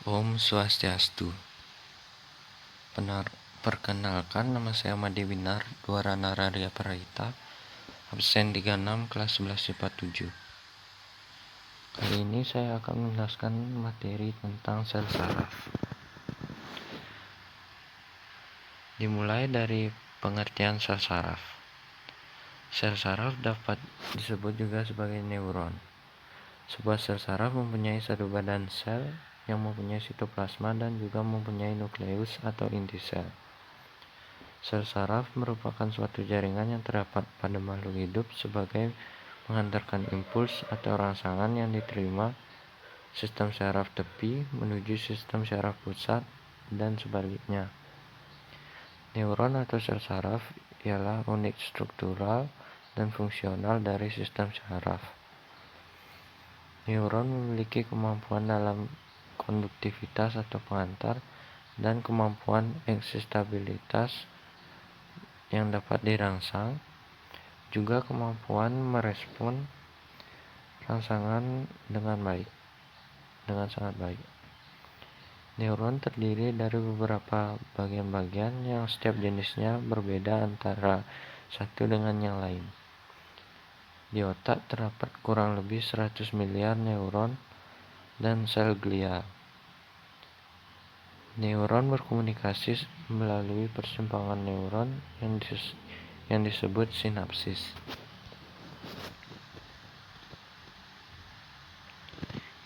Om Swastiastu. Perkenalkan, nama saya Made Winar Dwarana Radia Parahita, absen 36 kelas 11 IPA 7. Kali ini saya akan menjelaskan materi tentang sel saraf. Dimulai dari pengertian sel saraf. Sel saraf dapat disebut juga sebagai neuron. Sebuah sel saraf mempunyai satu badan sel yang mempunyai sitoplasma dan juga mempunyai nukleus atau inti sel. Sel saraf merupakan suatu jaringan yang terdapat pada makhluk hidup sebagai mengantarkan impuls atau rangsangan yang diterima sistem saraf tepi menuju sistem saraf pusat dan sebaliknya. Neuron atau sel saraf ialah unit struktural dan fungsional dari sistem saraf. Neuron memiliki kemampuan dalam konduktivitas atau pengantar dan kemampuan eksistabilitas yang dapat dirangsang, juga kemampuan merespon rangsangan dengan sangat baik. Neuron terdiri dari beberapa bagian-bagian yang setiap jenisnya berbeda antara satu dengan yang lain. Di otak terdapat kurang lebih 100 miliar neuron dan sel glial. Neuron berkomunikasi melalui persimpangan neuron yang disebut sinapsis.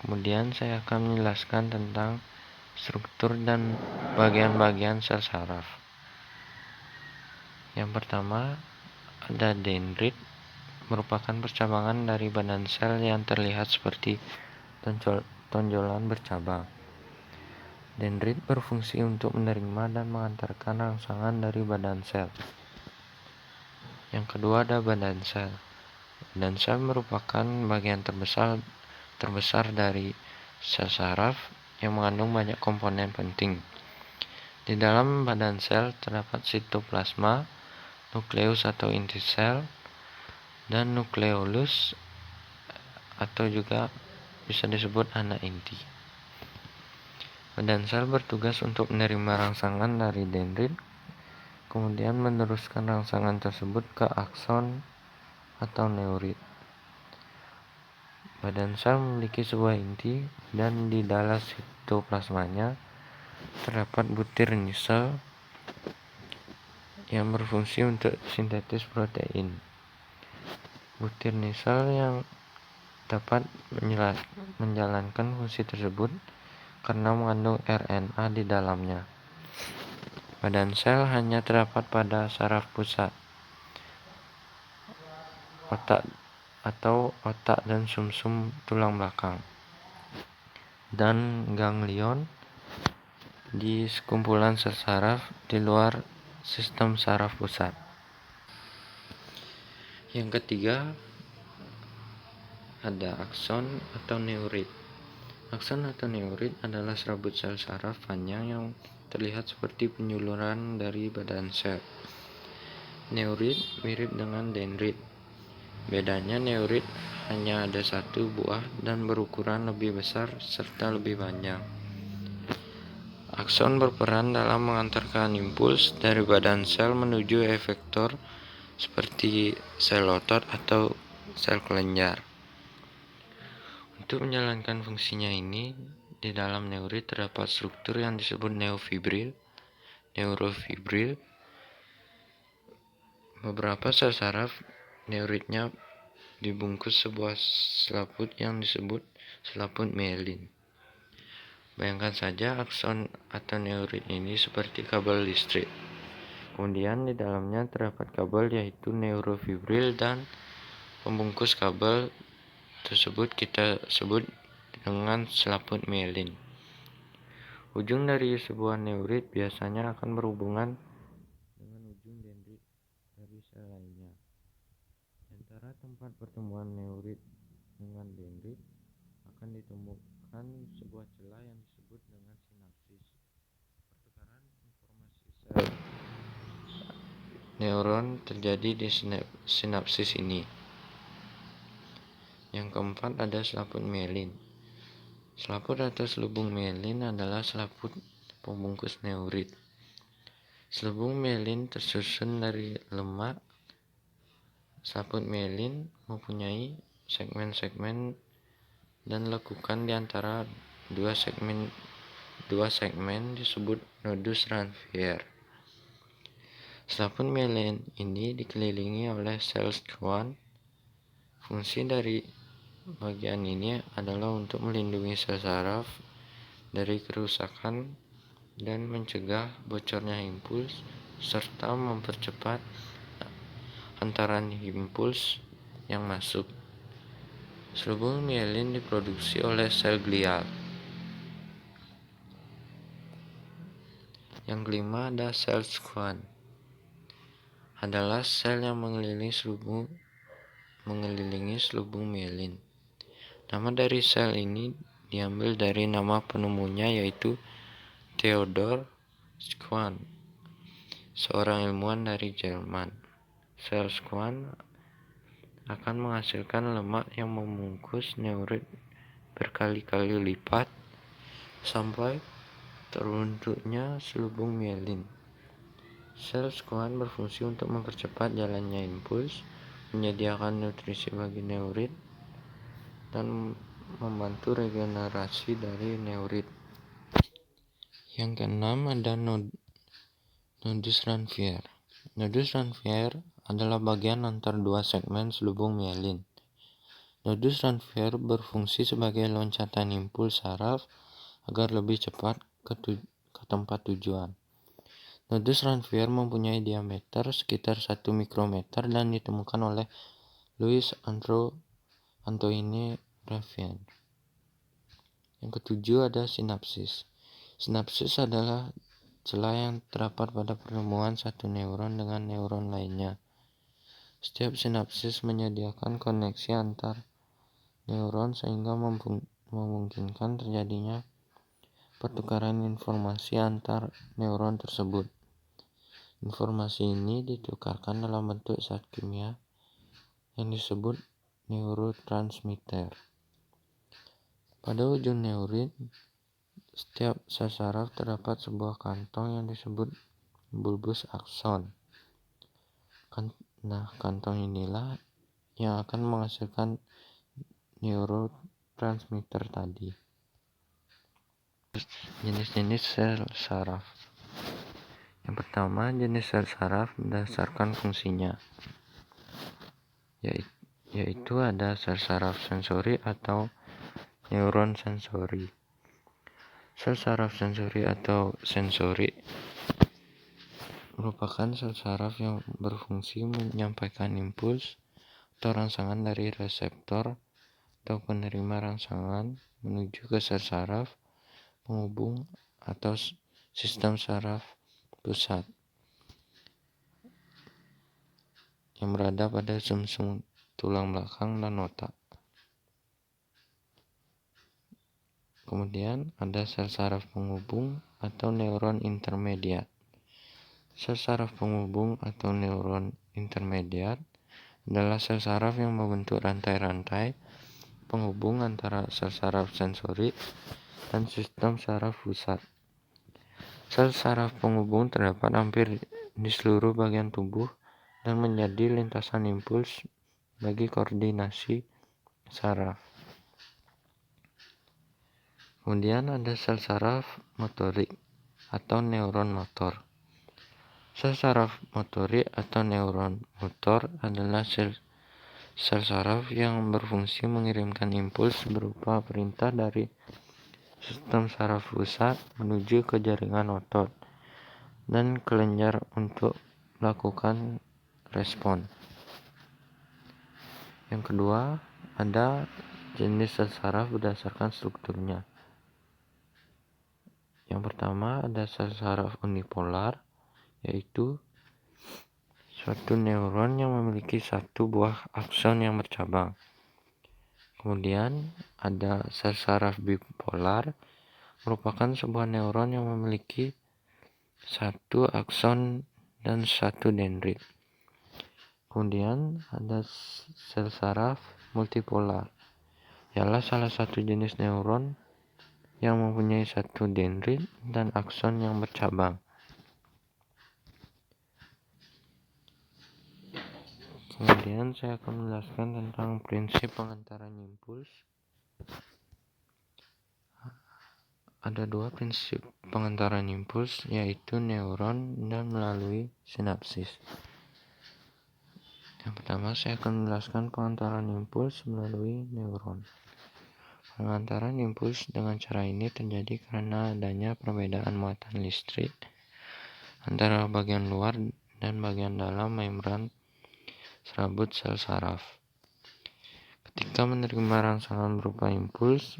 Kemudian saya akan menjelaskan tentang struktur dan bagian-bagian sel saraf. Yang pertama, ada dendrit, merupakan percabangan dari badan sel yang terlihat seperti tonjolan bercabang. Dendrit berfungsi untuk menerima dan mengantarkan rangsangan dari badan sel. Yang kedua, ada badan sel. Badan sel merupakan bagian terbesar dari sel saraf yang mengandung banyak komponen penting. Di dalam badan sel terdapat sitoplasma, nukleus atau inti sel, dan nukleolus atau juga bisa disebut anak inti. Badan sel bertugas untuk menerima rangsangan dari dendrit, kemudian meneruskan rangsangan tersebut ke akson atau neurit. Badan sel memiliki sebuah inti dan di dalam sitoplasmanya terdapat butir nisel yang berfungsi untuk sintetis protein. Butir nisel yang dapat menjalankan fungsi tersebut karena mengandung RNA di dalamnya. Badan sel hanya terdapat pada saraf pusat, otak dan sumsum tulang belakang, dan ganglion di sekumpulan sel saraf di luar sistem saraf pusat. Yang ketiga, ada akson atau neurit. Akson atau neurit adalah serabut sel saraf panjang yang terlihat seperti penyuluran dari badan sel. Neurit mirip dengan dendrit. Bedanya neurit hanya ada satu buah dan berukuran lebih besar serta lebih panjang. Akson berperan dalam mengantarkan impuls dari badan sel menuju efektor seperti sel otot atau sel kelenjar. Untuk menjalankan fungsinya ini, di dalam neurit terdapat struktur yang disebut neurofibril. Beberapa sel saraf neuritnya dibungkus sebuah selaput yang disebut selaput mielin. Bayangkan saja akson atau neurit ini seperti kabel listrik. Kemudian di dalamnya terdapat kabel yaitu neurofibril dan pembungkus kabel tersebut kita sebut dengan selaput mielin. Ujung dari sebuah neurit biasanya akan berhubungan dengan ujung dendrit dari sel lainnya. Antara tempat pertemuan neurit dengan dendrit akan ditemukan sebuah celah yang disebut dengan sinapsis. Pertukaran informasi sel neuron terjadi di sinapsis ini. Yang keempat, ada selaput mielin. Selaput atau selubung mielin adalah selaput pembungkus neurit. Selubung mielin tersusun dari lemak. Selaput mielin mempunyai segmen-segmen dan lekukan di antara dua segmen disebut nodus Ranvier. Selaput mielin ini dikelilingi oleh sel Schwann. Fungsi dari bagian ini adalah untuk melindungi sel saraf dari kerusakan dan mencegah bocornya impuls serta mempercepat hantaran impuls yang masuk. Selubung mielin diproduksi oleh sel glial. Yang kelima ada sel Schwann. Adalah sel yang mengelilingi selubung mielin. Nama dari sel ini diambil dari nama penemunya, yaitu Theodor Schwann, seorang ilmuwan dari Jerman. Sel Schwann akan menghasilkan lemak yang membungkus neurit berkali-kali lipat sampai terbentuknya selubung mielin. Sel Schwann berfungsi untuk mempercepat jalannya impuls, menyediakan nutrisi bagi neurit, dan membantu regenerasi dari neurit. Yang keenam ada nodus Ranvier. Nodus Ranvier adalah bagian antar dua segmen selubung mielin. Nodus Ranvier berfungsi sebagai loncatan impuls saraf agar lebih cepat ke tempat tujuan. Nodus Ranvier mempunyai diameter sekitar 1 mikrometer dan ditemukan oleh Louis Antoine Ravien. Yang ketujuh ada sinapsis. Sinapsis adalah celah yang terdapat pada pertemuan satu neuron dengan neuron lainnya. Setiap sinapsis menyediakan koneksi antar neuron sehingga memungkinkan terjadinya pertukaran informasi antar neuron tersebut. Informasi ini ditukarkan dalam bentuk zat kimia yang disebut neurotransmitter. Pada ujung neurit setiap sel saraf terdapat sebuah kantong yang disebut bulbus akson. Kantong inilah yang akan menghasilkan neurotransmitter tadi. Jenis-jenis sel saraf. Yang pertama, jenis sel saraf berdasarkan fungsinya, yaitu ada sel saraf sensori atau neuron sensori. Sel saraf sensori atau sensori merupakan sel saraf yang berfungsi menyampaikan impuls atau rangsangan dari reseptor atau penerima rangsangan menuju ke sel saraf penghubung atau sistem saraf pusat yang berada pada sumsum tulang belakang dan otak. Kemudian ada sel saraf penghubung atau neuron intermediat. Sel saraf penghubung atau neuron intermediat adalah sel saraf yang membentuk rantai-rantai penghubung antara sel saraf sensori dan sistem saraf pusat. Sel saraf penghubung terdapat hampir di seluruh bagian tubuh dan menjadi lintasan impuls bagi koordinasi saraf. Kemudian ada sel saraf motorik atau neuron motor. Sel saraf motorik atau neuron motor adalah sel saraf yang berfungsi mengirimkan impuls berupa perintah dari sistem saraf pusat menuju ke jaringan otot dan kelenjar untuk melakukan respon. Yang kedua, ada jenis sel saraf berdasarkan strukturnya. Yang pertama ada sel saraf unipolar, yaitu suatu neuron yang memiliki satu buah akson yang bercabang. Kemudian ada sel saraf bipolar, merupakan sebuah neuron yang memiliki satu akson dan satu dendrit. Kemudian ada sel saraf multipolar, ialah salah satu jenis neuron yang mempunyai satu dendrit dan akson yang bercabang. Kemudian saya akan menjelaskan tentang prinsip pengantaran impuls. Ada dua prinsip pengantaran impuls, yaitu neuron dan melalui sinapsis. Yang pertama, saya akan menjelaskan pengantaran impuls melalui neuron. Pengantaran impuls dengan cara ini terjadi karena adanya perbedaan muatan listrik antara bagian luar dan bagian dalam membran serabut sel saraf. Ketika menerima rangsangan berupa impuls,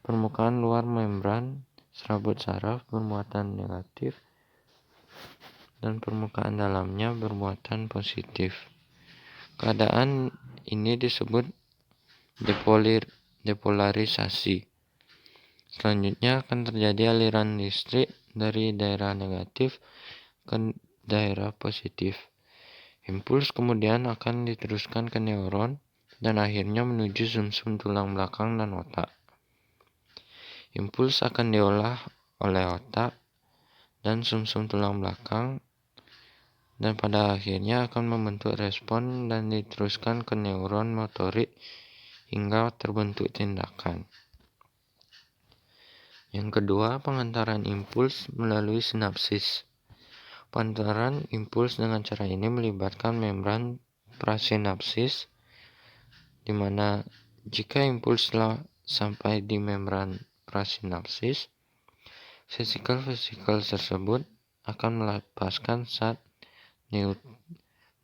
permukaan luar membran serabut saraf bermuatan negatif dan permukaan dalamnya bermuatan positif. Keadaan ini disebut depolarisasi. Selanjutnya akan terjadi aliran listrik dari daerah negatif ke daerah positif. Impuls kemudian akan diteruskan ke neuron dan akhirnya menuju sumsum tulang belakang dan otak. Impuls akan diolah oleh otak dan sumsum tulang belakang dan pada akhirnya akan membentuk respon dan diteruskan ke neuron motorik hingga terbentuk tindakan. Yang kedua, pengantaran impuls melalui sinapsis. Pengantaran impuls dengan cara ini melibatkan membran prasinapsis, di mana jika impuls telah sampai di membran prasinapsis, vesikel-vesikel tersebut akan melepaskan zat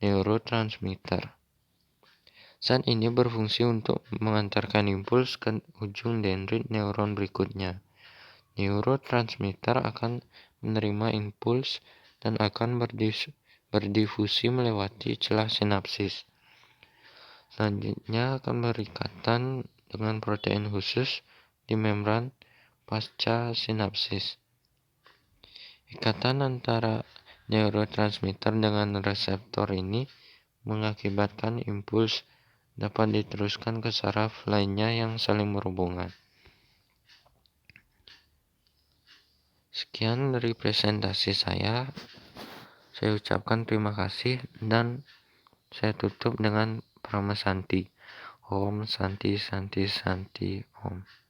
neurotransmitter. Zat ini berfungsi untuk mengantarkan impuls ke ujung dendrit neuron berikutnya. Neurotransmitter akan menerima impuls dan akan berdifusi melewati celah sinapsis. Selanjutnya akan berikatan dengan protein khusus di membran pasca sinapsis. Ikatan antara neurotransmitter dengan reseptor ini mengakibatkan impuls dapat diteruskan ke saraf lainnya yang saling berhubungan. Sekian dari presentasi saya ucapkan terima kasih dan saya tutup dengan Parama Santi. Om Santi Santi Santi Om.